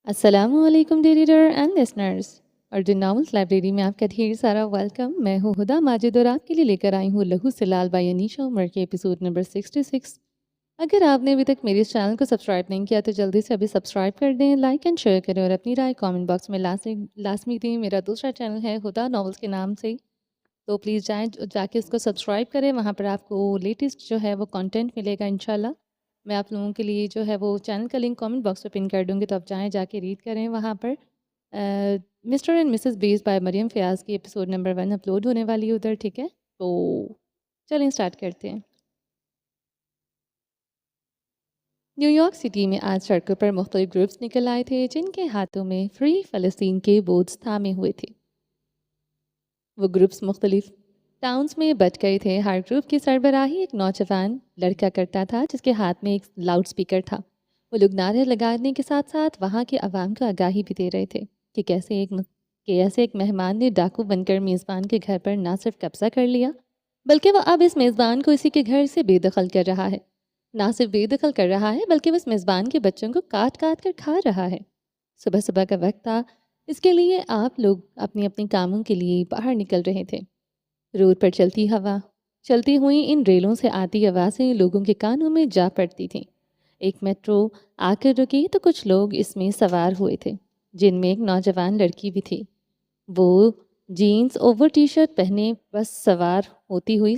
السلام علیکم dear reader and listeners, Arjun novels library میں آپ کا ڈھیر سارا ویلکم۔ میں ہوں ہدا ماجد اور آپ کے لیے لے کر آئی ہوں لہو سے لال بائی انیشا عمر کے ایپیسوڈ نمبر 66۔ اگر آپ نے ابھی تک میرے اس چینل کو سبسکرائب نہیں کیا تو جلدی سے ابھی سبسکرائب کر دیں، لائک اینڈ شیئر کریں اور اپنی رائے کامنٹ باکس میں لازمی دیں۔ میرا دوسرا چینل ہے ہدا ناولس کے نام سے، تو پلیز جا کے اس کو سبسکرائب کریں، وہاں پر آپ کو لیٹسٹ جو ہے وہ کنٹینٹ ملے گا انشاءاللہ۔ میں آپ لوگوں کے لیے جو ہے وہ چینل کا لنک کامنٹ باکس پہ پن کر دوں گی، تو آپ جا کے ریڈ کریں وہاں پر۔ مسٹر اینڈ مسز بیس بائی مریم فیاض کی ایپیسوڈ نمبر 1 اپلوڈ ہونے والی ہے ادھر، ٹھیک ہے؟ تو چلیں اسٹارٹ کرتے ہیں۔ نیو یارک سٹی میں آج سڑکوں پر مختلف گروپس نکل آئے تھے جن کے ہاتھوں میں فری فلسطین کے بورڈز تھامے ہوئے تھے۔ وہ گروپس مختلف ٹاؤنز میں بٹ گئے تھے۔ ہر گروپ کی سربراہی ایک نوجوان لڑکا کرتا تھا جس کے ہاتھ میں ایک لاؤڈ سپیکر تھا۔ وہ لوگ نعرے لگانے کے ساتھ ساتھ وہاں کے عوام کو آگاہی بھی دے رہے تھے کہ کیسے ایک مہمان نے ڈاکو بن کر میزبان کے گھر پر نہ صرف قبضہ کر لیا بلکہ وہ اب اس میزبان کو اسی کے گھر سے بے دخل کر رہا ہے۔ نہ صرف بے دخل کر رہا ہے بلکہ وہ اس میزبان کے بچوں کو کاٹ کاٹ کر کھا رہا ہے۔ صبح صبح کا وقت تھا، اس کے لیے آپ لوگ اپنی اپنی کاموں کے لیے باہر نکل رہے تھے۔ روڈ پر چلتی ہوئی ان ریلوں سے آتی آوازیں لوگوں کے کانوں میں جا پڑتی تھیں۔ ایک میٹرو آ کر رکی تو کچھ لوگ اس میں سوار ہوئے تھے جن میں ایک نوجوان لڑکی بھی تھی۔ وہ جینز اوور ٹی شرٹ پہنے بس سوار ہوتی ہوئی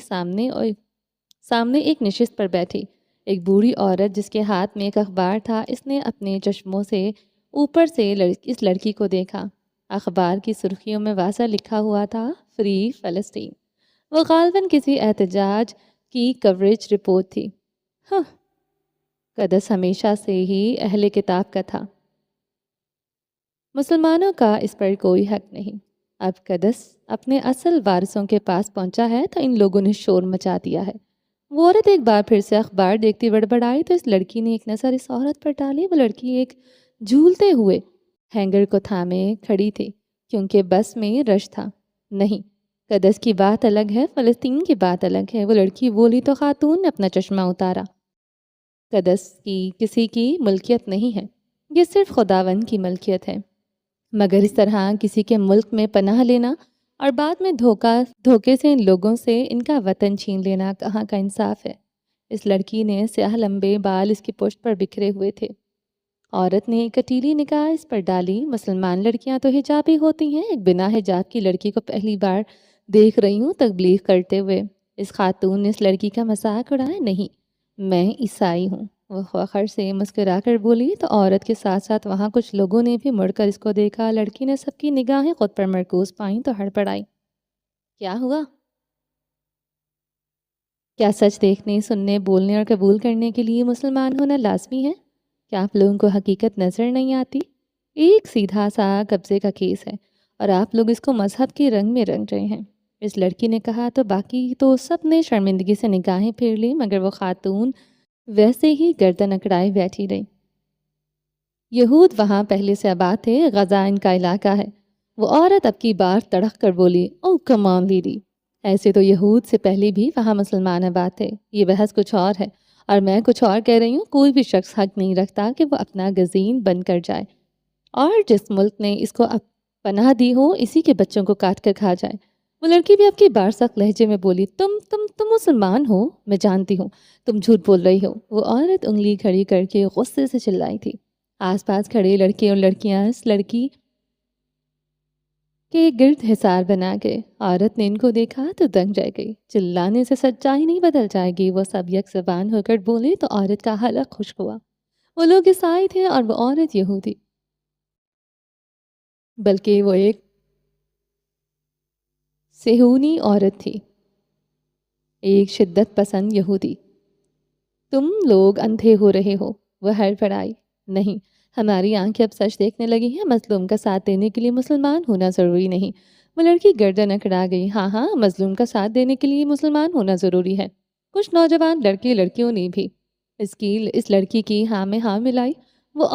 سامنے ایک نشست پر بیٹھی ایک بوڑھی عورت جس کے ہاتھ میں ایک اخبار تھا۔ اس نے اپنے چشموں سے اوپر سے اس لڑکی کو دیکھا۔ اخبار کی سرخیوں میں واضح لکھا ہوا تھا فری فلسطین۔ وہ غالباً کسی احتجاج کی کوریج رپورٹ تھی۔ ہاں، قدس ہمیشہ سے ہی اہل کتاب کا تھا، مسلمانوں کا اس پر کوئی حق نہیں۔ اب قدس اپنے اصل وارثوں کے پاس پہنچا ہے تو ان لوگوں نے شور مچا دیا ہے۔ وہ عورت ایک بار پھر سے اخبار دیکھتی بڑبڑائی تو اس لڑکی نے ایک نظر اس عورت پر ڈالی۔ وہ لڑکی ایک جھولتے ہوئے ہینگر کو تھامے کھڑی تھی کیونکہ بس میں رش تھا۔ نہیں، قدس کی بات الگ ہے، فلسطین کی بات الگ ہے۔ وہ لڑکی بولی تو خاتون نے اپنا چشمہ اتارا۔ قدس کی کسی کی ملکیت نہیں ہے، یہ صرف خداوند کی ملکیت ہے۔ مگر اس طرح کسی کے ملک میں پناہ لینا اور بعد میں دھوکے سے ان لوگوں سے ان کا وطن چھین لینا کہاں کا انصاف ہے؟ اس لڑکی نے سیاہ لمبے بال اس کی پشت پر بکھرے ہوئے تھے۔ عورت نے ایک کٹیلی نگاہ اس پر ڈالی۔ مسلمان لڑکیاں تو حجابی ہوتی ہیں، ایک بنا حجاب کی لڑکی کو پہلی بار دیکھ رہی ہوں تبلیغ کرتے ہوئے۔ اس خاتون نے اس لڑکی کا مذاق اڑایا۔ نہیں، میں عیسائی ہوں، وہ فخر سے مسکرا کر بولی۔ تو عورت کے ساتھ ساتھ وہاں کچھ لوگوں نے بھی مڑ کر اس کو دیکھا۔ لڑکی نے سب کی نگاہیں خود پر مرکوز پائیں تو ہڑبڑائی۔ کیا ہوا؟ کیا سچ دیکھنے، سننے، بولنے اور قبول کرنے کے لیے مسلمان ہونا لازمی ہے؟ کیا آپ لوگوں کو حقیقت نظر نہیں آتی؟ ایک سیدھا سا قبضے کا کیس ہے اور آپ لوگ اس کو مذہب کے رنگ میں رنگ رہے ہیں، اس لڑکی نے کہا۔ تو باقی تو سب نے شرمندگی سے نگاہیں پھیر لی مگر وہ خاتون ویسے ہی گردن اکڑائے بیٹھی رہی۔ یہود وہاں پہلے سے آباد تھے، غزہ ان کا علاقہ ہے۔ وہ عورت اب کی بار تڑک کر بولی، او کمان لیڈی، ایسے تو یہود سے پہلے بھی وہاں مسلمان آباد تھے، یہ بحث کچھ اور ہے اور میں کچھ اور کہہ رہی ہوں۔ کوئی بھی شخص حق نہیں رکھتا کہ وہ اپنا گزین بن کر جائے اور جس ملک نے اس کو پناہ دی ہو اسی کے بچوں کو کاٹ کر کھا جائے۔ وہ لڑکی بھی اب کی بار سخت لہجے میں بولی، تم مسلمان ہو، میں جانتی ہوں تم جھوٹ بول رہی ہو۔ وہ عورت انگلی کھڑی کر کے غصے سے چلائی تھی۔ آس پاس کھڑے لڑکے اور لڑکیاں اس لڑکی کے گرد حصار بنا گئے۔ عورت نے ان کو دیکھا تو دنگ رہ گئی۔ چلانے سے سچائی نہیں بدل جائے گی۔ وہ سب یک زبان ہو کر بولے تو عورت کا حلق خشک ہوا۔ وہ لوگ عیسائی تھے اور وہ عورت یہودی، بلکہ وہ ایک صہیونی عورت تھی، ایک شدت پسند یہودی۔ تم لوگ اندھے ہو رہے ہو، وہ ہڑبڑائی۔ نہیں، ہماری آنکھیں اب سچ دیکھنے لگی ہیں، مظلوم کا ساتھ دینے کے لیے مسلمان ہونا ضروری نہیں۔ وہ لڑکی گردن اکڑا گئی۔ ہاں، مظلوم کا ساتھ دینے کے لیے مسلمان ہونا ضروری ہے۔ کچھ نوجوان لڑکے لڑکیوں نے بھی اس لڑکی کی ہاں میں ہاں ملائی۔ وہ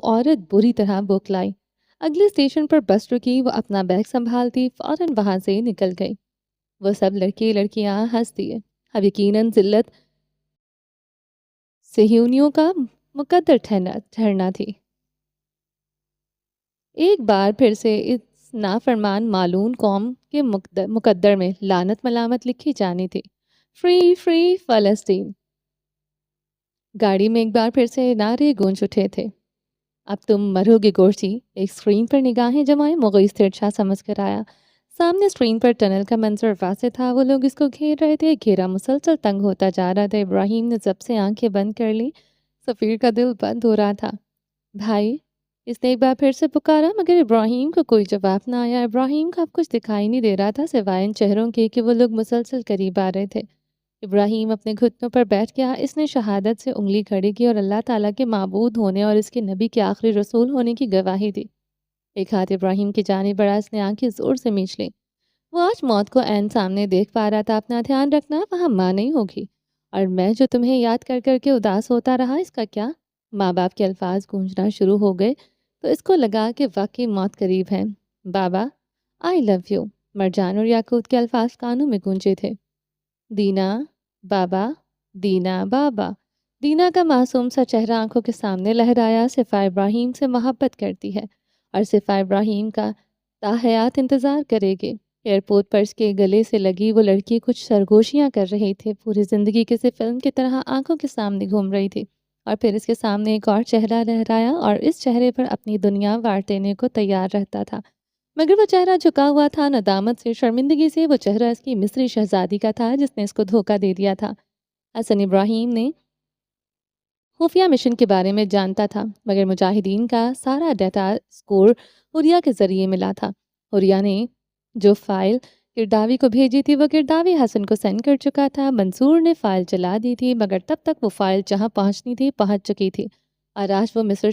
عورت بری طرح بوکلائی۔ اگلے اسٹیشن پر بس رکی۔ وہ اپنا بیگ سنبھالتی فوراً وہاں سے نکل گئی۔ وہ سب لڑکے لڑکیاں ہنس دیے۔ اب یقیناً ذلت صہیونیوں کا مقدر ٹھہرنا تھی۔ ایک بار پھر سے اس نافرمان معلوم قوم کے مقدر میں لعنت ملامت لکھی جانی تھی۔ فری فری فلسطین۔ گاڑی میں ایک بار پھر سے نعرے گونج اٹھے تھے۔ اب تم مرو گے گورچی، ایک اسکرین پر نگاہیں جمائے مغیث ترچھا سمجھ کر آیا۔ سامنے اسکرین پر ٹنل کا منظر واضح تھا، وہ لوگ اس کو گھیر رہے تھے، گھیرا مسلسل تنگ ہوتا جا رہا تھا۔ ابراہیم نے ضبط سے آنکھیں بند کر لی، سفیر کا دل بند ہو رہا تھا۔ بھائی، اس نے ایک بار پھر سے پکارا، مگر ابراہیم کو کوئی جواب نہ آیا۔ ابراہیم کو اب کچھ دکھائی نہیں دے رہا تھا سوائے ان چہروں کے کہ وہ لوگ مسلسل قریب آ رہے تھے۔ ابراہیم اپنے گھٹنوں پر بیٹھ گیا، اس نے شہادت سے انگلی کھڑی کی اور اللہ تعالیٰ کے معبود ہونے اور اس کے نبی کے آخری رسول ہونے کی گواہی دی۔ ایک ہاتھ ابراہیم کی جانب بڑھا، اس نے آنکھیں زور سے میچ لیں۔ وہ آج موت کو عین سامنے دیکھ پا رہا تھا۔ اپنا دھیان رکھنا، وہاں ماں نہیں ہوگی، اور میں جو تمہیں یاد کر کر کے اداس ہوتا رہا، اس کا کیا؟ ماں باپ کے الفاظ گونجنا شروع ہو گئے تو اس کو لگا کہ واقعی موت قریب ہے۔ بابا، آئی لو یو، مرجان اور یاقوت کے الفاظ کانوں میں گونجے تھے۔ دینا بابا، دینا بابا۔ دینا کا معصوم سا چہرہ آنکھوں کے سامنے لہرایا۔ صفا ابراہیم سے محبت کرتی ہے اور صفا ابراہیم کا تاحیات انتظار کرے گی۔ ایئرپورٹ پر اس کے گلے سے لگی وہ لڑکی کچھ سرگوشیاں کر رہی تھی، پوری زندگی کسی فلم کی طرح آنکھوں کے سامنے گھوم رہی تھی، اور پھر اس کے سامنے ایک اور چہرہ لہرایا اور اس چہرے پر اپنی دنیا وار دینے کو تیار رہتا تھا، مگر وہ چہرہ جھکا ہوا تھا، ندامت سے، شرمندگی سے۔ وہ چہرہ اس کی مصری شہزادی کا تھا جس نے اس کو دھوکہ دے دیا تھا۔ حسن ابراہیم نے خفیہ مشن کے بارے میں جانتا تھا، مگر مجاہدین کا سارا ڈیٹا سکور حریہ کے ذریعے ملا تھا۔ حریہ نے جو فائل گرداوی کو بھیجی تھی وہ گرداوی حسن کو سینڈ کر چکا تھا۔ منصور نے فائل چلا دی تھی، مگر تب تک وہ فائل جہاں پہنچنی تھی پہنچ چکی تھی، اور آج وہ مصر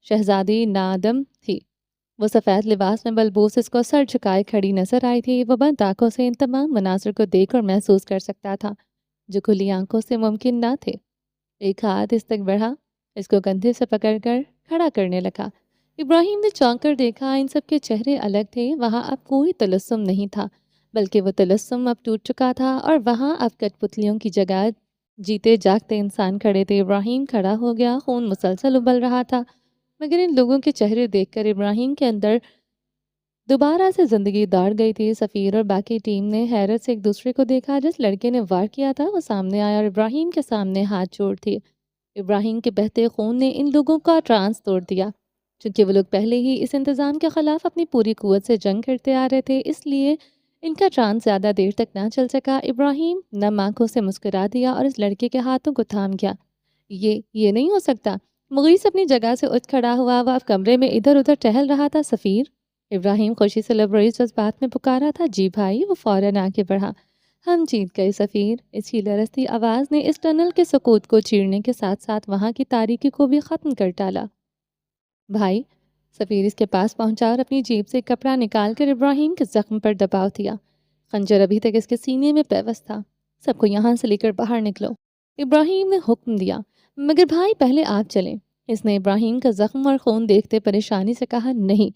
شہزادی نادم تھی۔ وہ سفید لباس میں بلبوس اس کو سر جھکائے کھڑی نظر آئی تھی۔ وہ بند آنکھوں سے ان تمام مناظر کو دیکھ اور محسوس کر سکتا تھا جو کھلی آنکھوں سے ممکن نہ تھے۔ ایک ہاتھ اس تک بڑھا، اس کو کندھے سے پکڑ کر کھڑا کرنے لگا۔ ابراہیم نے چونک کر دیکھا، ان سب کے چہرے الگ تھے، وہاں اب کوئی تلسم نہیں تھا، بلکہ وہ تلسم اب ٹوٹ چکا تھا، اور وہاں اب کٹ پتلیوں کی جگہ جیتے جاگتے انسان کھڑے تھے۔ ابراہیم کھڑا ہو گیا، خون مسلسل ابل رہا تھا، مگر ان لوگوں کے چہرے دیکھ کر ابراہیم کے اندر دوبارہ سے زندگی دوڑ گئی تھی۔ سفیر اور باقی ٹیم نے حیرت سے ایک دوسرے کو دیکھا۔ جس لڑکے نے وار کیا تھا وہ سامنے آیا اور ابراہیم کے سامنے ہاتھ جوڑ دیے۔ ابراہیم کے بہتے خون نے ان لوگوں کا ٹرانس توڑ دیا۔ چونکہ وہ لوگ پہلے ہی اس انتظام کے خلاف اپنی پوری قوت سے جنگ کرتے آ رہے تھے، اس لیے ان کا ٹرانس زیادہ دیر تک نہ چل سکا۔ ابراہیم نم آنکھوں سے مسکرا دیا اور اس لڑکے کے ہاتھوں کو تھام گیا۔ یہ نہیں ہو سکتا۔ مغیث اپنی جگہ سے اٹھ کھڑا ہوا، وہ اب کمرے میں ادھر ادھر ٹہل رہا تھا۔ سفیر، ابراہیم خوشی سے لبریز جذبات میں پکارا تھا۔ جی بھائی، وہ فوراً آگے بڑھا۔ ہم جیت گئے سفیر، اس کی لرزتی آواز نے اس ٹنل کے سکوت کو چیرنے کے ساتھ ساتھ وہاں کی تاریکی کو بھی ختم کر ڈالا۔ بھائی، سفیر اس کے پاس پہنچا اور اپنی جیب سے کپڑا نکال کر ابراہیم کے زخم پر دباؤ دیا۔ خنجر ابھی تک اس کے سینے میں پیوست تھا۔ سب کو یہاں سے لے کر باہر نکلو، ابراہیم نے حکم دیا۔ مگر بھائی، پہلے آپ چلیں، اس نے ابراہیم کا زخم اور خون دیکھتے پریشانی سے کہا۔ نہیں،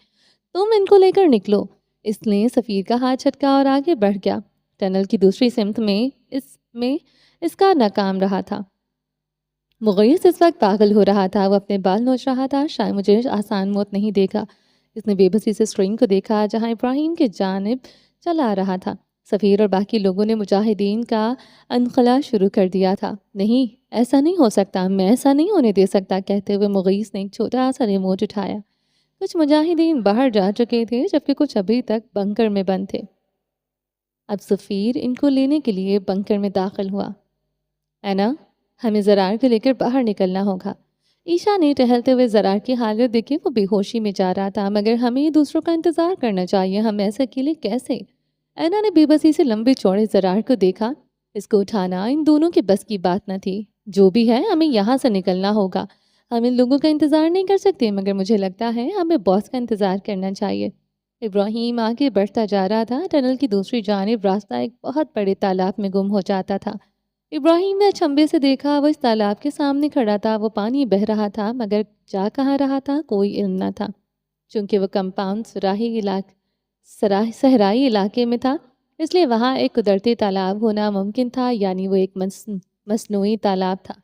تم ان کو لے کر نکلو۔ اس نے سفیر کا ہاتھ جھٹکا اور آگے بڑھ گیا۔ ٹنل کی دوسری سمت میں اس کا ناکام رہا تھا۔ مغیث اس وقت پاگل ہو رہا تھا، وہ اپنے بال نوچ رہا تھا۔ شاید مجھے آسان موت نہیں دیکھا، اس نے بے بسی سے اسکرین کو دیکھا جہاں ابراہیم کی جانب چلا آ رہا تھا۔ سفیر اور باقی لوگوں نے مجاہدین کا انخلا شروع کر دیا تھا۔ نہیں، ایسا نہیں ہو سکتا، میں ایسا نہیں ہونے دے سکتا، کہتے ہوئے مغیث نے ایک چھوٹا سا ریموٹ اٹھایا۔ کچھ مجاہدین باہر جا چکے تھے جبکہ کچھ ابھی تک بنکر میں بند تھے۔ اب سفیر ان کو لینے کے لیے بنکر میں داخل ہوا۔ اینا، ہمیں زرار کو لے کر باہر نکلنا ہوگا۔ عیشا نے ٹہلتے ہوئے زرار کی حالت دیکھی، وہ بے ہوشی میں جا رہا تھا، مگر ہمیں دوسروں کا انتظار کرنا چاہیے، ہم ایسے اکیلے کیسے؟ اینا نے بے بسی سے لمبے چوڑے زرار کو دیکھا۔ اس کو اٹھانا ان دونوں کے بس کی بات نہ تھی۔ جو بھی ہے، ہمیں یہاں سے نکلنا ہوگا، ہم ان لوگوں کا انتظار نہیں کر سکتے، مگر مجھے لگتا ہے ہمیں باس کا انتظار کرنا چاہیے۔ ابراہیم آگے بڑھتا جا رہا تھا۔ ٹنل کی دوسری جانب راستہ ایک بہت بڑے تالاب میں گم ہو جاتا تھا۔ ابراہیم نے اچھمبے سے دیکھا، وہ اس تالاب کے سامنے کھڑا تھا، وہ پانی بہہ رہا تھا، مگر جا کہاں رہا تھا کوئی علم نہ تھا۔ چونکہ وہ کمپاؤنڈ صحرائی علاقے میں تھا، اس لیے وہاں ایک قدرتی تالاب ہونا ممکن تھا، یعنی وہ ایک مصنوعی تالاب تھا۔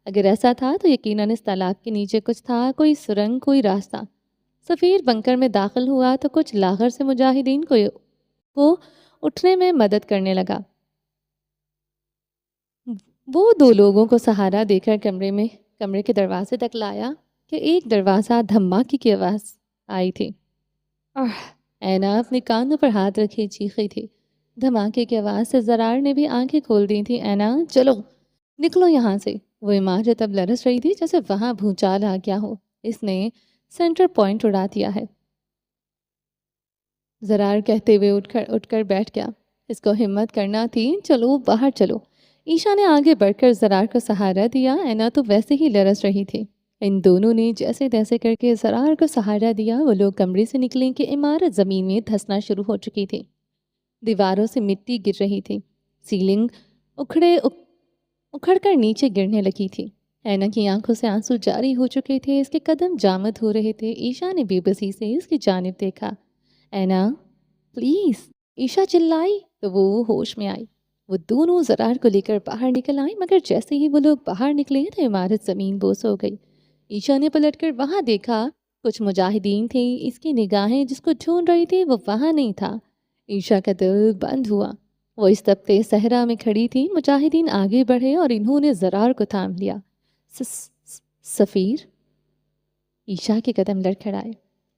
اگر ایسا تھا تو یقیناً اس تالاب کے نیچے کچھ تھا، کوئی سرنگ، کوئی راستہ۔ سفیر بنکر میں داخل ہوا تو کچھ لاغر سے مجاہدین کو اٹھنے میں مدد کرنے لگا۔ وہ دو لوگوں کو سہارا دے کر کمرے کے دروازے تک لایا کہ ایک دروازہ دھماکے کی آواز آئی تھی۔ اینا اپنے کانوں پر ہاتھ رکھے چیخی تھی۔ دھماکے کی آواز سے زرار نے بھی آنکھیں کھول دی تھی۔ اینا چلو نکلو یہاں سے۔ وہ عمارت اب لرز رہی تھی جیسے وہاں بھونچال آ گیا ہو۔ اس نے سینٹر پوائنٹ اڑا دیا ہے۔ زرار کہتے ہوئے اٹھ کر بیٹھ گیا۔ اس کو ہمت کرنا تھی۔ چلو باہر چلو۔ عیشا نے آگے بڑھ کر زرار کو سہارا دیا۔ اینا تو ویسے ہی لرز رہی تھی۔ ان دونوں نے جیسے تیسے کر کے زرار کو سہارا دیا۔ وہ لوگ کمرے سے نکلیں کہ عمارت زمین میں دھسنا شروع ہو چکی تھی۔ دیواروں سے مٹی گر رہی تھی۔ سیلنگ اکھڑ کر نیچے گرنے لگی تھی۔ اینا کی آنکھوں سے آنسو جاری ہو چکے تھے۔ اس کے قدم جامد ہو رہے تھے۔ عیشا نے بے بسی سے اس کی جانب دیکھا۔ اینا پلیز، عیشا چلائی تو وہ ہوش میں آئی۔ وہ دونوں زرار کو لے کر باہر نکل آئیں، مگر جیسے ہی وہ لوگ باہر نکلے تو عمارت زمین بوس ہو گئی۔ عیشا نے پلٹ کر وہاں دیکھا، کچھ مجاہدین تھے۔ اس کی نگاہیں جس کو ڈھونڈ رہی تھی وہ وہاں نہیں تھا۔ عیشا کا دل بند ہوا۔ وہ اس تپتے صحرا میں کھڑی تھی۔ مجاہدین آگے بڑھے اور انہوں نے زرار کو تھام لیا۔ سفیر؟ عیشا کے قدم لڑکھڑائے۔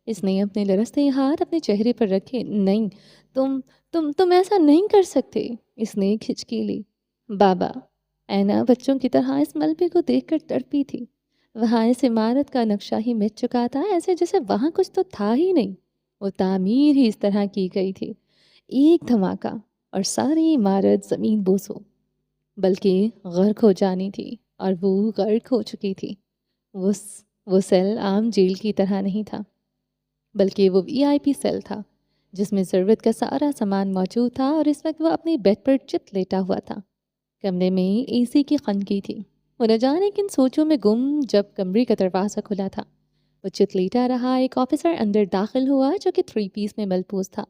اس نے اپنے لرزتے ہاتھ اپنے چہرے پر رکھے۔ نہیں، تم ایسا نہیں کر سکتے۔ اس نے کھچکی لی۔ بابا، اینا بچوں کی طرح اس ملبے کو دیکھ کر تڑپی تھی۔ وہاں اس عمارت کا نقشہ ہی مٹ چکا تھا، ایسے جیسے وہاں کچھ تو تھا ہی نہیں۔ وہ تعمیر ہی اس طرح کی گئی تھی، ایک دھماکہ اور ساری عمارت زمین بوس ہو، بلکہ غرق ہو جانی تھی، اور وہ غرق ہو چکی تھی۔ وہ سیل عام جیل کی طرح نہیں تھا، بلکہ وہ VIP سیل تھا، جس میں ضرورت کا سارا سامان موجود تھا، اور اس وقت وہ اپنے بیڈ پر چت لیٹا ہوا تھا۔ کمرے میں AC کی خنکی تھی۔ وہ نہ جانے کن سوچوں میں گم جب کمرے کا دروازہ کھلا تھا۔ وہ چت لیٹا رہا۔ ایک آفیسر اندر داخل ہوا جو کہ 3 پیس میں ملبوس تھا۔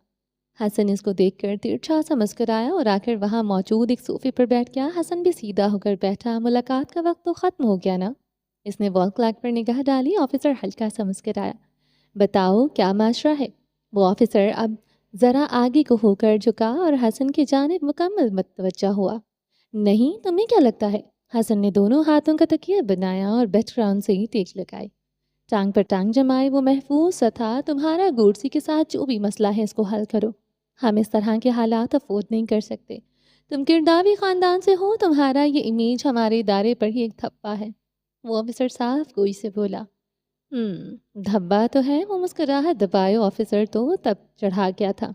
حسن اس کو دیکھ کر ترچھا سا مسکرایا اور آ کر وہاں موجود ایک صوفے پر بیٹھ گیا۔ حسن بھی سیدھا ہو کر بیٹھا۔ ملاقات کا وقت تو ختم ہو گیا نا؟ اس نے وال کلاک پر نگاہ ڈالی۔ آفیسر ہلکا سا مسکرایا۔ بتاؤ کیا معاشرہ ہے؟ وہ آفیسر اب ذرا آگے کو ہو کر جھکا اور حسن کی جانب مکمل متوجہ ہوا۔ نہیں، تمہیں کیا لگتا ہے؟ حسن نے دونوں ہاتھوں کا تکیہ بنایا اور بیک گراؤنڈ سے ہی ٹیک لگائی۔ ٹانگ پر ٹانگ جمائے وہ محفوظ سا تھا۔ تمہارا گورسی کے ساتھ جو بھی مسئلہ ہے اس کو حل کرو۔ ہم اس طرح کے حالات افورڈ نہیں کر سکتے۔ تم کرداوی خاندان سے ہو، تمہارا یہ امیج ہمارے ادارے پر ہی ایک دھبا ہے۔ وہ آفیسر صاف گوئی سے بولا۔ دھبا تو ہے، وہ مسکراہٹ دبائے آفیسر تو تب چڑھا گیا تھا۔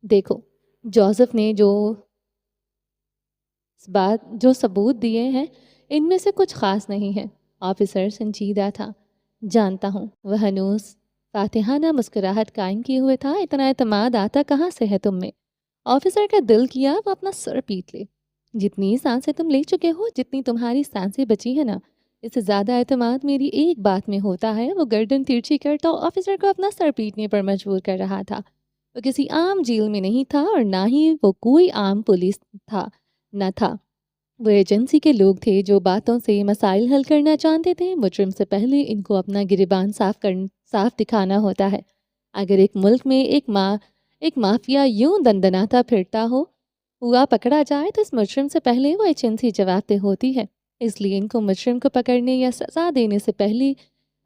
دیکھو، جوزف نے جو ثبوت دیے ہیں ان میں سے کچھ خاص نہیں ہے۔ آفیسر سنجیدہ تھا۔ جانتا ہوں۔ وہ ہنوز فاتحانہ مسکراہٹ قائم کیے ہوئے تھا۔ اتنا اعتماد آتا کہاں سے ہے تم میں؟ آفیسر کا دل کیا وہ اپنا سر پیٹ لے۔ جتنی سانسیں تم لے چکے ہو، جتنی تمہاری سانسیں بچی ہیں نا، اس سے زیادہ اعتماد میری ایک بات میں ہوتا ہے۔ وہ گردن ترچھی کرتا آفیسر کو اپنا سر پیٹنے پر مجبور کر رہا تھا۔ وہ کسی عام جیل میں نہیں تھا، اور نہ ہی وہ کوئی عام پولیس تھا۔ وہ ایجنسی کے لوگ تھے جو باتوں سے مسائل حل کرنا چاہتے تھے۔ مجرم سے پہلے ان کو اپنا گریبان صاف دکھانا ہوتا ہے۔ اگر ایک ملک میں ایک مافیا یوں دندناتا پھرتا ہوا پکڑا جائے تو اس مجرم سے پہلے وہ ایجنسی جواب دہ ہوتی ہے۔ اس لیے ان کو مجرم کو پکڑنے یا سزا دینے سے پہلے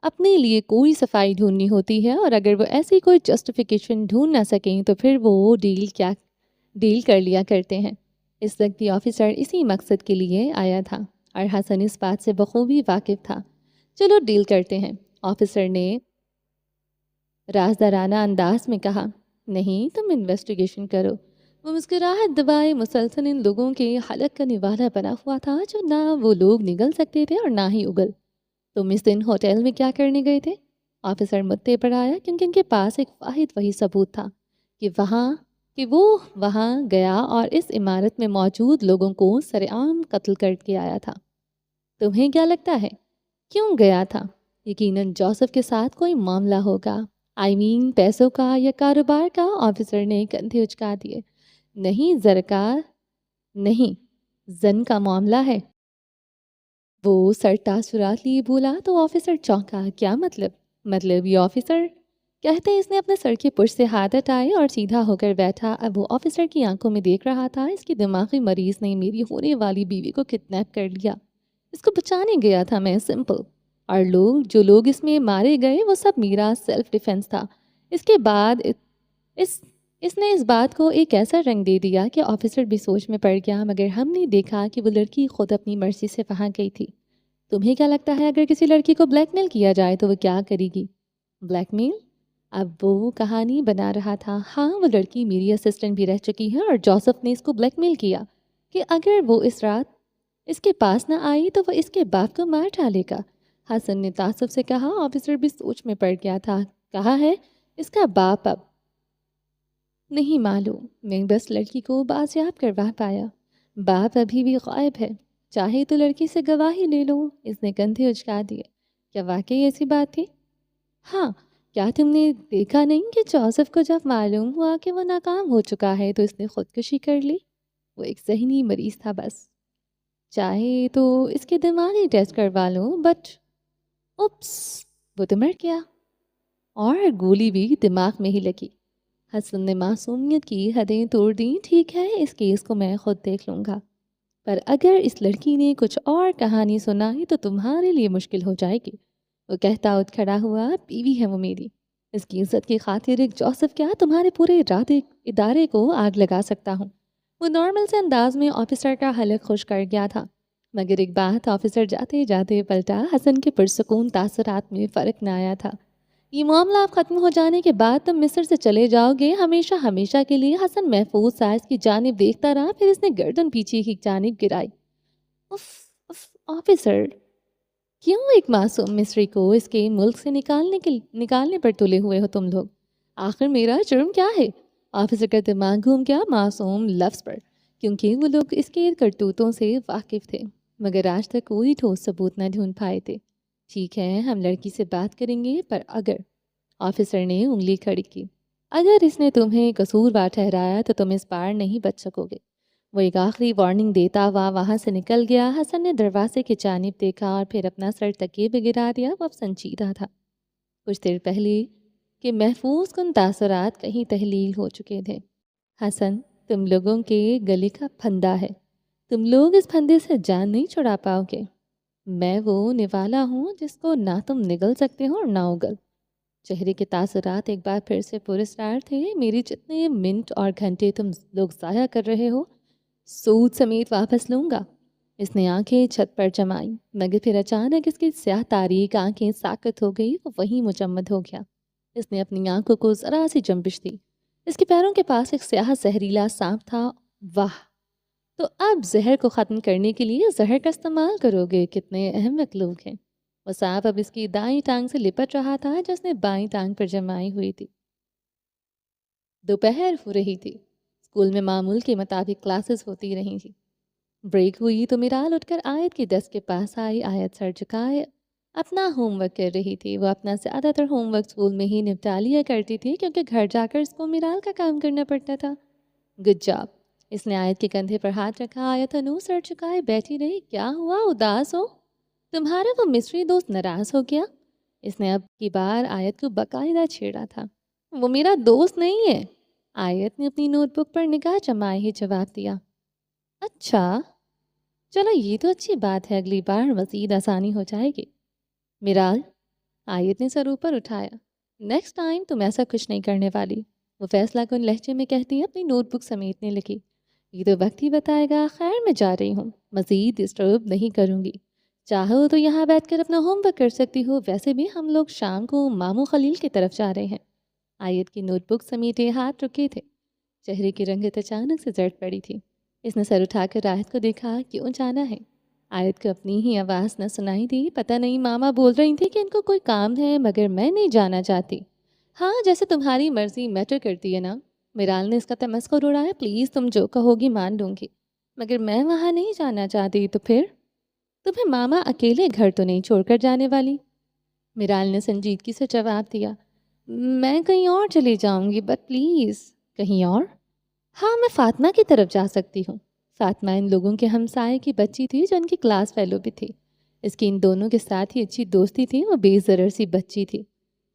اپنے لیے کوئی صفائی ڈھونڈنی ہوتی ہے، اور اگر وہ ایسی کوئی جسٹیفیکیشن ڈھونڈ نہ سکیں تو پھر وہ ڈیل کر لیا کرتے ہیں۔ اس وقت بھی آفیسر اسی مقصد کے لیے آیا تھا، اور حسن اس بات سے بخوبی واقف تھا۔ چلو ڈیل کرتے ہیں، آفیسر نے رازدارانہ انداز میں کہا۔ نہیں، تم انویسٹیگیشن کرو۔ وہ مسکراہٹ دبائے مسلسل ان لوگوں کے حلق کا نوالا بنا ہوا تھا جو نہ وہ لوگ نگل سکتے تھے اور نہ ہی اگل۔ تم اس دن ہوٹل میں کیا کرنے گئے تھے؟ آفیسر مدعے پر آیا، کیونکہ ان کے پاس ایک واحد وہی ثبوت تھا کہ وہ وہاں گیا اور اس عمارت میں موجود لوگوں کو سرعام قتل کر کے آیا تھا۔ تمہیں کیا لگتا ہے کیوں گیا تھا؟ یقیناً جوزف کے ساتھ کوئی معاملہ ہوگا۔ پیسوں کا یا کاروبار کا؟ آفیسر نے کندھے اچکا دیے۔ نہیں، نہیں، زن کا معاملہ ہے۔ وہ سر تاثرات لیے بولا تو آفیسر چونکا۔ کیا مطلب یہ آفیسر کہتے ہی اس نے اپنے سر کے پشت سے ہاتھ ہٹائے اور سیدھا ہو کر بیٹھا۔ اب وہ آفیسر کی آنکھوں میں دیکھ رہا تھا اس کی دماغی مریض نے میری ہونے والی بیوی کو کڈنیپ کر لیا، اس کو بچانے گیا تھا میں، سمپل۔ اور جو لوگ اس میں مارے گئے وہ سب میرا سیلف ڈیفense تھا۔ اس کے بعد اس اس نے اس بات کو ایک ایسا رنگ دے دیا کہ آفیسر بھی سوچ میں پڑ گیا، مگر ہم نے دیکھا کہ وہ لڑکی خود اپنی مرضی سے وہاں گئی تھی۔ تمہیں کیا لگتا ہے اگر کسی لڑکی کو بلیک میل کیا جائے تو وہ کیا کرے گی؟ بلیک میل؟ اب وہ کہانی بنا رہا تھا۔ ہاں، وہ لڑکی میری اسسٹنٹ بھی رہ چکی ہے اور جوزف نے اس کو بلیک میل کیا کہ اگر وہ اس رات اس کے پاس نہ آئی تو وہ اس کے باپ کو مار ڈالے گا۔ حسن نے تعصب سے کہا۔ آفیسر بھی سوچ میں پڑ گیا تھا۔ کہا ہے اس کا باپ اب نہیں معلوم، میں بس لڑکی کو بازیاب کروا پایا، باپ ابھی بھی غائب ہے، چاہے تو لڑکی سے گواہی لے لو۔ اس نے کندھے اچکا دیے۔ کیا واقعی ایسی بات تھی؟ ہاں، کیا تم نے دیکھا نہیں کہ جوزف کو جب معلوم ہوا کہ وہ ناکام ہو چکا ہے تو اس نے خودکشی کر لی؟ وہ ایک ذہنی مریض تھا بس، چاہے تو اس کے دماغی ٹیسٹ کروا لو، بٹ اوپس، وہ تو مر گیا اور گولی بھی دماغ میں ہی لگی۔ حسن نے معصومیت کی حدیں توڑ دیں۔ ٹھیک ہے، اس کیس کو میں خود دیکھ لوں گا، پر اگر اس لڑکی نے کچھ اور کہانی سنائی تو تمہارے لیے مشکل ہو جائے گی۔ وہ کہتا اٹھ کھڑا ہوا۔ بیوی ہے وہ میری، اس کی عزت کی خاطر ایک جوزف کیا تمہارے پورے ادارے کو آگ لگا سکتا ہوں۔ وہ نارمل سے انداز میں آفیسر کا حلق خوش کر گیا تھا، مگر ایک بات آفیسر جاتے جاتے پلٹا۔ حسن کے پرسکون تاثرات میں فرق نہ آیا تھا۔ یہ معاملہ اب ختم ہو جانے کے بعد تم مصر سے چلے جاؤ گے ہمیشہ ہمیشہ کے لیے۔ حسن محفوظ سائز کی جانب دیکھتا رہا، پھر اس نے گردن پیچھے کی جانب گرائی۔ اف اف آفیسر، کیوں ایک معصوم مصری کو اس کے ملک سے نکالنے پر تلے ہوئے ہو تم لوگ؟ آخر میرا جرم کیا ہے؟ آفیسر کا دماغ گھوم گیا معصوم لفظ پر، کیونکہ وہ لوگ اس کے کرتوتوں سے واقف تھے، مگر آج تک کوئی ٹھوس ثبوت نہ ڈھونڈ پائے تھے۔ ٹھیک ہے، ہم لڑکی سے بات کریں گے، پر اگر آفیسر نے انگلی کھڑی کی، اگر اس نے تمہیں قصوروار ٹھہرایا تو تم اس بار نہیں بچ سکو گے۔ وہ ایک آخری وارننگ دیتا ہوا وہاں سے نکل گیا۔ حسن نے دروازے کی جانب دیکھا اور پھر اپنا سر تکیے پہ گرا دیا۔ وہ اب سنجیدہ تھا۔ کچھ دیر پہلے کہ محفوظ کن تاثرات کہیں تحلیل ہو چکے تھے۔ حسن، تم لوگوں کے گلے کا پھندا ہے، تم لوگ اس پھندے سے جان نہیں چھڑا پاؤ گے۔ میں وہ نوالا ہوں جس کو نہ تم نگل سکتے ہو اور نہ اگل۔ چہرے کے تاثرات ایک بار پھر سے پراسرار تھے۔ میری جتنے منٹ اور گھنٹے تم لوگ ضائع کر رہے ہو، سود سمیت واپس لوں گا۔ اس نے آنکھیں چھت پر جمائیں، مگر پھر اچانک اس کی سیاہ تاریک آنکھیں ساکت ہو گئی، وہ وہیں مجمد ہو گیا۔ اس نے اپنی آنکھوں کو ذرا سی جنبش دی۔ اس کے پیروں کے پاس ایک سیاہ زہریلا سانپ تھا۔ واہ، تو اب زہر کو ختم کرنے کے لیے زہر کا استعمال کرو گے؟ کتنے احمق لوگ ہیں۔ وہ سانپ اب اس کی دائیں ٹانگ سے لپٹ رہا تھا جس نے بائیں ٹانگ پر جمائی ہوئی تھی۔ دوپہر ہو رہی تھی۔ اسکول میں معمول کے مطابق کلاسز ہوتی رہی تھی۔ بریک ہوئی تو میرال اٹھ کر آیت کی ڈیسک کے پاس آئی۔ آیت سر جھکائے اپنا ہوم ورک کر رہی تھی۔ وہ اپنا زیادہ تر ہوم ورک اسکول میں ہی نپٹا لیا کرتی تھی کیونکہ گھر جا کر اس کو میرال کا کام کرنا پڑتا تھا۔ Good job. اس نے آیت کے کندھے پر ہاتھ رکھا۔ آیت انو سر جھکائے بیٹھی رہی۔ کیا ہوا، اداس ہو؟ تمہارا وہ مصری دوست ناراض ہو گیا؟ اس نے اب کی بار آیت کو باقاعدہ چھیڑا تھا۔ وہ میرا دوست نہیں ہے۔ آیت نے اپنی نوٹ بک پر نگاہ جمائے ہی جواب دیا۔ اچھا، چلو یہ تو اچھی بات ہے، اگلی بار مزید آسانی ہو جائے گی۔ میرال، آیت نے سر اوپر اٹھایا، نیکسٹ ٹائم تم ایسا کچھ نہیں کرنے والی، وہ فیصلہ کن لہجے میں کہتی اپنی نوٹ بک سمیٹنے لگی۔ یہ تو وقت ہی بتائے گا۔ خیر، میں جا رہی ہوں، مزید ڈسٹرب نہیں کروں گی۔ چاہو تو یہاں بیٹھ کر اپنا ہوم ورک کر سکتی ہو، ویسے بھی ہم لوگ شام کو ماموں خلیل کی طرف جا رہے ہیں۔ آیت کی نوٹ بک سمیٹے ہاتھ رکے تھے، چہرے کی رنگت اچانک سے زرد پڑی تھی۔ اس نے سر اٹھا کر آیت کو دیکھا۔ کیوں جانا ہے؟ آیت کو اپنی ہی آواز نہ سنائی دی۔ پتہ نہیں ماما بول رہی تھی کہ ان کو کوئی کام ہے، مگر میں نہیں جانا چاہتی۔ ہاں، جیسے تمہاری مرضی میٹر کرتی ہے نا۔ میرال نے اس کا تمسخر اڑایا۔ پلیز، تم جو کہو گی مان لوں گی، مگر میں وہاں نہیں جانا چاہتی۔ تو پھر تمہیں ماما اکیلے گھر تو نہیں چھوڑ کر جانے والی؟ میرال نے سنجیدگی سے جواب دیا۔ میں کہیں اور چلی جاؤں گی، بٹ پلیز۔ کہیں اور؟ ہاں، میں فاطمہ کی طرف جا سکتی ہوں۔ فاطمہ ان لوگوں کے ہمسائے کی بچی تھی جو ان کی کلاس فیلو بھی تھی۔ اس کی ان دونوں کے ساتھ ہی اچھی دوستی تھی۔ وہ بے ضرر سی بچی تھی۔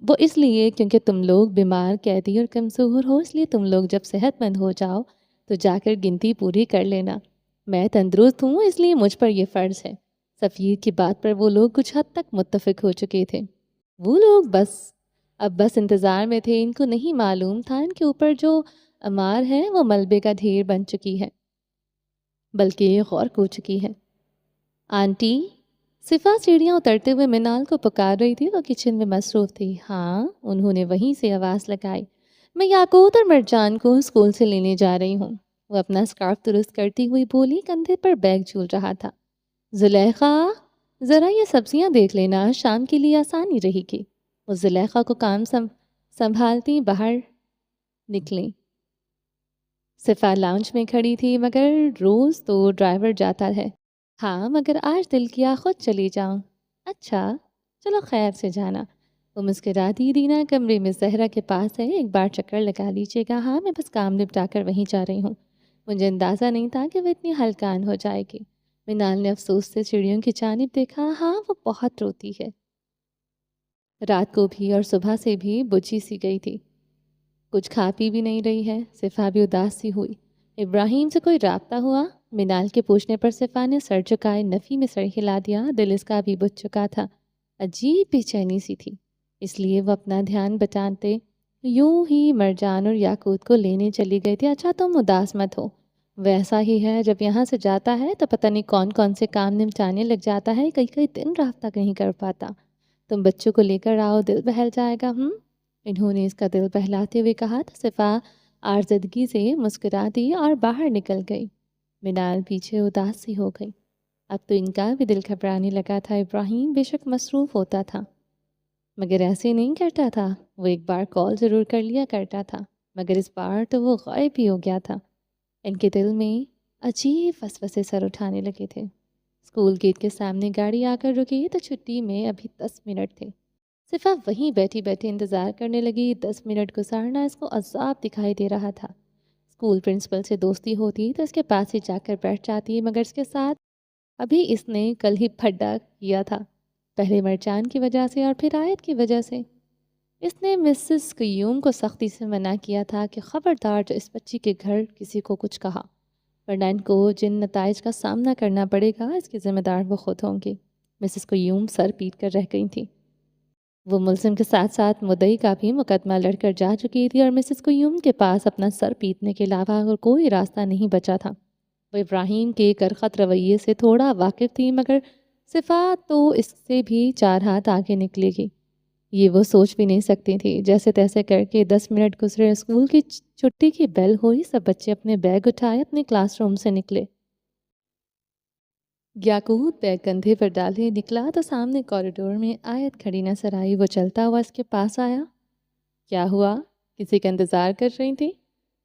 وہ اس لیے کیونکہ تم لوگ بیمار، قیدی اور کمزور ہو، اس لیے تم لوگ جب صحت مند ہو جاؤ تو جا کر گنتی پوری کر لینا۔ میں تندرست ہوں، اس لیے مجھ پر یہ فرض ہے۔ سفیر کی بات پر وہ لوگ کچھ حد تک متفق ہو چکے تھے۔ وہ لوگ اب بس انتظار میں تھے۔ ان کو نہیں معلوم تھا ان کے اوپر جو عمار ہے وہ ملبے کا ڈھیر بن چکی ہے، بلکہ یہ غرق ہو چکی ہے۔ آنٹی، صفا سیڑھیاں اترتے ہوئے منال کو پکار رہی تھی۔ وہ کچن میں مصروف تھی۔ ہاں، انہوں نے وہیں سے آواز لگائی۔ میں یاقوت اور مرجان کو اسکول سے لینے جا رہی ہوں۔ وہ اپنا اسکارف درست کرتی ہوئی بولی، کندھے پر بیگ جھول رہا تھا۔ زلیخا، ذرا یہ سبزیاں دیکھ لینا، شام کے لیے آسانی رہے گی۔ وہ زلیخا کو کام سنبھالتی باہر نکلیں۔ صفا لاؤنج میں کھڑی تھی۔ مگر روز تو ڈرائیور جاتا ہے۔ ہاں، مگر آج دل کیا خود چلی جاؤں۔ اچھا، چلو خیر سے جانا۔ وہ مسکراتی، دینا کمرے میں زہرا کے پاس ہے، ایک بار چکر لگا لیجیے گا۔ ہاں، میں بس کام نپٹا کر وہیں جا رہی ہوں۔ مجھے اندازہ نہیں تھا کہ وہ اتنی ہلکان ہو جائے گی۔ منال نے افسوس سے سیڑھیوں کی جانب دیکھا۔ ہاں، وہ بہت روتی ہے، رات کو بھی اور صبح سے بھی بجھی سی گئی تھی، کچھ کھا پی بھی نہیں رہی ہے۔ صفا بھی اداس سی ہوئی۔ ابراہیم سے کوئی رابطہ ہوا؟ منال کے پوچھنے پر صفا نے سر جھکائے نفی میں سر ہلا دیا۔ دل اس کا بھی بجھ چکا تھا، عجیب بے چینی سی تھی، اس لیے وہ اپنا دھیان بٹاتے یوں ہی مرجان اور یاقوت کو لینے چلی گئی تھی۔ اچھا، تم اداس مت ہو، ویسا ہی ہے، جب یہاں سے جاتا ہے تو پتہ نہیں کون کون سے کام نمٹانے لگ جاتا ہے، کئی کئی دن رابطہ نہیں کر پاتا۔ تم بچوں کو لے کر آؤ، دل بہل جائے گا۔ انہوں نے اس کا دل بہلاتے ہوئے کہا تو صفا آرزدگی سے مسکرا دی اور باہر نکل گئی۔ منال پیچھے اداس سی ہو گئی۔ اب تو ان کا بھی دل گھبرانے لگا تھا۔ ابراہیم بے شک مصروف ہوتا تھا، مگر ایسے نہیں کرتا تھا۔ وہ ایک بار کال ضرور کر لیا کرتا تھا، مگر اس بار تو وہ غائب ہی ہو گیا تھا۔ ان کے دل میں عجیب وسوسے سر اٹھانے لگے تھے۔ اسکول گیٹ کے سامنے گاڑی آ کر رکی تو چھٹی میں ابھی 10 منٹ تھے۔ صفا وہیں بیٹھی بیٹھی انتظار کرنے لگی۔ 10 منٹ گزارنا اس کو عذاب دکھائی دے رہا تھا۔ اسکول پرنسپل سے دوستی ہوتی تو اس کے پاس ہی جا کر بیٹھ جاتی، مگر اس کے ساتھ ابھی اس نے کل ہی پھڈا کیا تھا، پہلے مرجان کی وجہ سے اور پھر آیت کی وجہ سے۔ اس نے مسز قیوم کو سختی سے منع کیا تھا کہ خبردار جو اس بچی کے گھر کسی کو کچھ کہا، ورنہ ان کو جن نتائج کا سامنا کرنا پڑے گا اس کے ذمہ دار وہ خود ہوں گے۔ مسز قیوم سر پیٹ کر رہ گئی تھیں۔ وہ ملزم کے ساتھ ساتھ مدعی کا بھی مقدمہ لڑ کر جا چکی تھی اور مسز قیوم کے پاس اپنا سر پیٹنے کے علاوہ اور کوئی راستہ نہیں بچا تھا۔ وہ ابراہیم کے کرخت رویے سے تھوڑا واقف تھی، مگر صفا تو اس سے بھی 4 ہاتھ آگے نکلے گی، یہ وہ سوچ بھی نہیں سکتی تھی۔ جیسے تیسے کر کے 10 منٹ گزرے، اسکول کی چھٹی کی بیل ہوئی، سب بچے اپنے بیگ اٹھائے اپنے کلاس روم سے نکلے۔ یاقوت بیگ کندھے پر ڈالے نکلا تو سامنے کوریڈور میں آیت کھڑی نظر آئی۔ وہ چلتا ہوا اس کے پاس آیا۔ کیا ہوا؟ کسی کا انتظار کر رہی تھی؟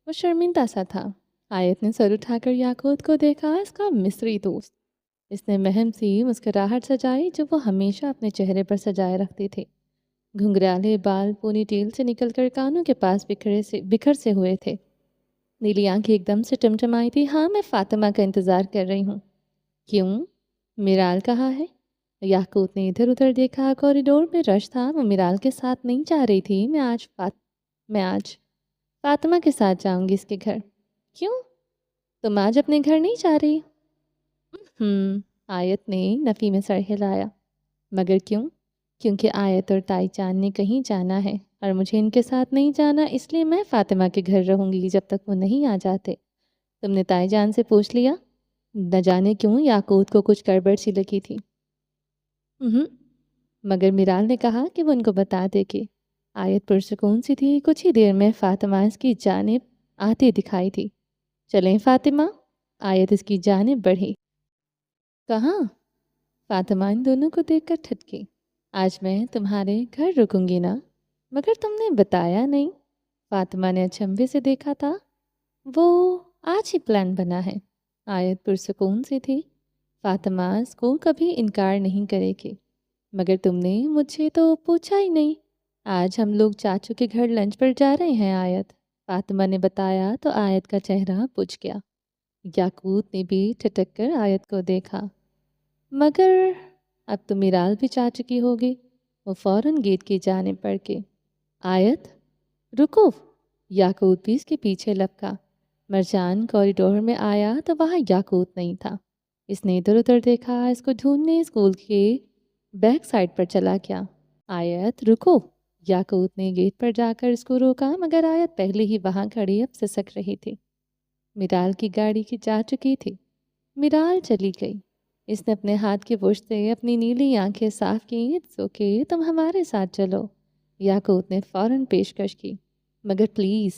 وہ شرمندہ سا تھا۔ آیت نے سر اٹھا کر یاقوت کو دیکھا، اس کا مصری دوست۔ اس نے مہم سی مسکراہٹ سجائی جو وہ ہمیشہ اپنے چہرے پر سجائے رکھتی تھی۔ گھنگرالے بال پونی ٹیل سے نکل کر کانوں کے پاس بکھر سے ہوئے تھے۔ نیلی آنکھیں ایک دم سے ٹمٹمائی تھی۔ ہاں، میں فاطمہ کا انتظار کر رہی ہوں۔ کیوں؟ میرال کہاں ہے؟ یاقوت نے ادھر ادھر دیکھا۔ کوریڈور میں رش تھا، وہ میرال کے ساتھ نہیں جا رہی تھی۔ میں آج فاطمہ کے ساتھ جاؤں گی اس کے گھر۔ کیوں؟ تم آج اپنے گھر نہیں جا رہی؟ آیت نے نفی میں سر ہلایا۔ مگر کیوں؟ کیونکہ آیت اور تائی جان نے کہیں جانا ہے اور مجھے ان کے ساتھ نہیں جانا، اس لیے میں فاطمہ کے گھر رہوں گی جب تک وہ نہیں آ جاتے۔ تم نے تائی جان سے پوچھ لیا؟ نہ جانے کیوں یاقوت کو کچھ گڑبڑ سی لگی تھی۔ مگر میرال نے کہا کہ وہ ان کو بتا دے گی۔ آیت پرسکون سی تھی۔ کچھ ہی دیر میں فاطمہ اس کی جانب آتی دکھائی تھی۔ چلیں فاطمہ؟ آیت اس کی جانب بڑھی۔ کہاں؟ فاطمہ ان دونوں کو دیکھ کر ٹھٹکی۔ آج میں تمہارے گھر رکوں گی نا؟ مگر تم نے بتایا نہیں۔ فاطمہ نے اچنبھے سے دیکھا تھا۔ وہ آج ہی پلان بنا ہے۔ آیت پرسکون سی تھی۔ فاطمہ اس کو کبھی انکار نہیں کرے گی۔ مگر تم نے مجھے تو پوچھا ہی نہیں۔ آج ہم لوگ چاچو کے گھر لنچ پر جا رہے ہیں آیت، فاطمہ نے بتایا تو آیت کا چہرہ بجھ گیا۔ یاقوت نے بھی ٹھٹک کر آیت کو دیکھا۔ مگر اب تو میرال بھی چاچو کی ہوگی۔ وہ فوراً گیٹ کی جانب بڑھ کے آیت رکو، یاقوت بھی اس کے پیچھے لپکا۔ مرجان کوریڈور میں آیا تو وہاں یاقوت نہیں تھا۔ اس نے ادھر ادھر دیکھا، اس کو ڈھونڈنے اسکول کے بیک سائڈ پر چلا گیا۔ آیت رکو، یاقوت نے گیٹ پر جا کر اس کو روکا، مگر آیت پہلے ہی وہاں کھڑی اب سسک رہی تھی۔ میرال کی گاڑی کی جا چکی تھی۔ میرال چلی گئی۔ اس نے اپنے ہاتھ کے برش سے اپنی نیلی آنکھیں صاف کی۔ اٹس اوکے، تم ہمارے ساتھ چلو، یاقوت نے فوراً پیشکش کی، مگر پلیز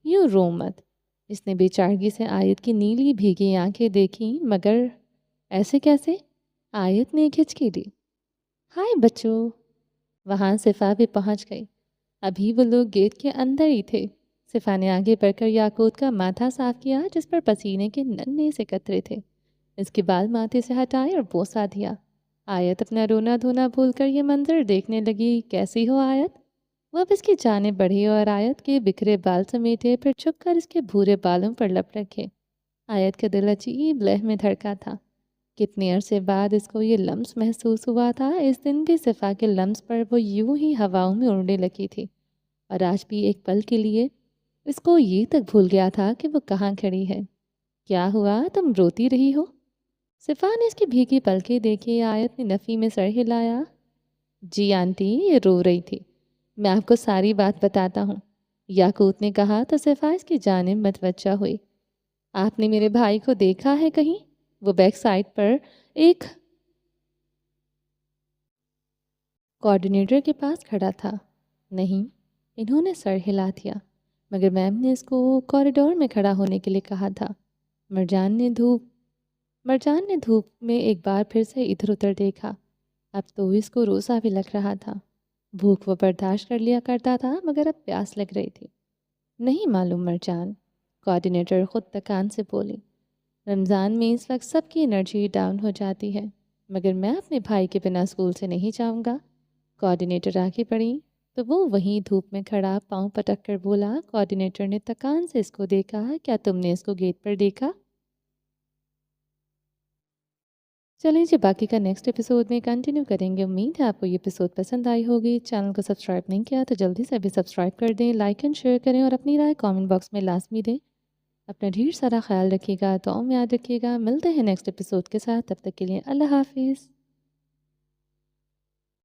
یوں رو مت۔ اس نے بے چارگی سے آیت کی نیلی بھیگی آنکھیں دیکھیں، مگر ایسے کیسے؟ آیت نے کھچکی دی۔ ہائے بچوں، وہاں صفا بھی پہنچ گئی۔ ابھی وہ لوگ گیٹ کے اندر ہی تھے۔ صفا نے آگے بڑھ کر یاقوت کا ماتھا صاف کیا، جس پر پسینے کے ننھے سے قطرے تھے۔ اس کے بال ماتھے سے ہٹائے اور بوسہ دیا۔ آیت اپنا رونا دھونا بھول کر یہ منظر دیکھنے لگی۔ کیسی ہو آیت؟ وہ اب اس کی جانب بڑھی اور آیت کے بکھرے بال سمیٹے، پھر چھپ کر اس کے بھورے بالوں پر لپ رکھے۔ آیت کا دل عجیب لہ میں دھڑکا تھا۔ کتنے عرصے بعد اس کو یہ لمس محسوس ہوا تھا۔ اس دن بھی صفا کے لمس پر وہ یوں ہی ہواؤں میں اڑنے لگی تھی، اور آج بھی ایک پل کے لیے اس کو یہ تک بھول گیا تھا کہ وہ کہاں کھڑی ہے۔ کیا ہوا، تم روتی رہی ہو؟ صفا نے اس کی بھیگی پلکیں دیکھی۔ آیت نے نفی میں سر ہلایا۔ جی آنٹی، یہ رو رہی تھی، میں آپ کو ساری بات بتاتا ہوں، یاقوت نے کہا تو صفا اس کی جانب متوجہ ہوئی۔ آپ نے میرے بھائی کو دیکھا ہے کہیں؟ وہ بیک سائڈ پر ایک کوآرڈینیٹر کے پاس کھڑا تھا۔ نہیں، انہوں نے سر ہلا دیا، مگر میم نے اس کو کوریڈور میں کھڑا ہونے کے لیے کہا تھا۔ مرجان نے دھوپ میں ایک بار پھر سے ادھر ادھر دیکھا۔ اب تو اس کو روزہ بھی لگ رہا تھا۔ بھوک وہ برداشت کر لیا کرتا تھا، مگر اب پیاس لگ رہی تھی۔ نہیں معلوم مرجان، کوآرڈینیٹر خود تکان سے بولی۔ رمضان میں اس وقت سب کی انرجی ڈاؤن ہو جاتی ہے، مگر میں اپنے بھائی کے بنا اسکول سے نہیں جاؤں گا۔ کوآرڈینیٹر آگے بڑھی تو وہ وہیں دھوپ میں کھڑا پاؤں پٹک کر بولا۔ کوآرڈینیٹر نے تکان سے اس کو دیکھا۔ کیا تم نے اس کو گیٹ پر دیکھا؟ چلیں جی، باقی کا نیکسٹ ایپیسوڈ میں کنٹینیو کریں گے۔ امید ہے آپ کو یہ ایپیسوڈ پسند آئی ہوگی۔ چینل کو سبسکرائب نہیں کیا تو جلدی سے ابھی سبسکرائب کر دیں، لائک اینڈ شیئر کریں، اور اپنی رائے کامنٹ باکس میں لازمی دیں۔ اپنا ڈھیر سارا خیال رکھیے گا، دعاؤں میں یاد رکھیے گا۔ ملتے ہیں نیکسٹ ایپیسوڈ کے ساتھ، تب تک کے لیے اللہ حافظ۔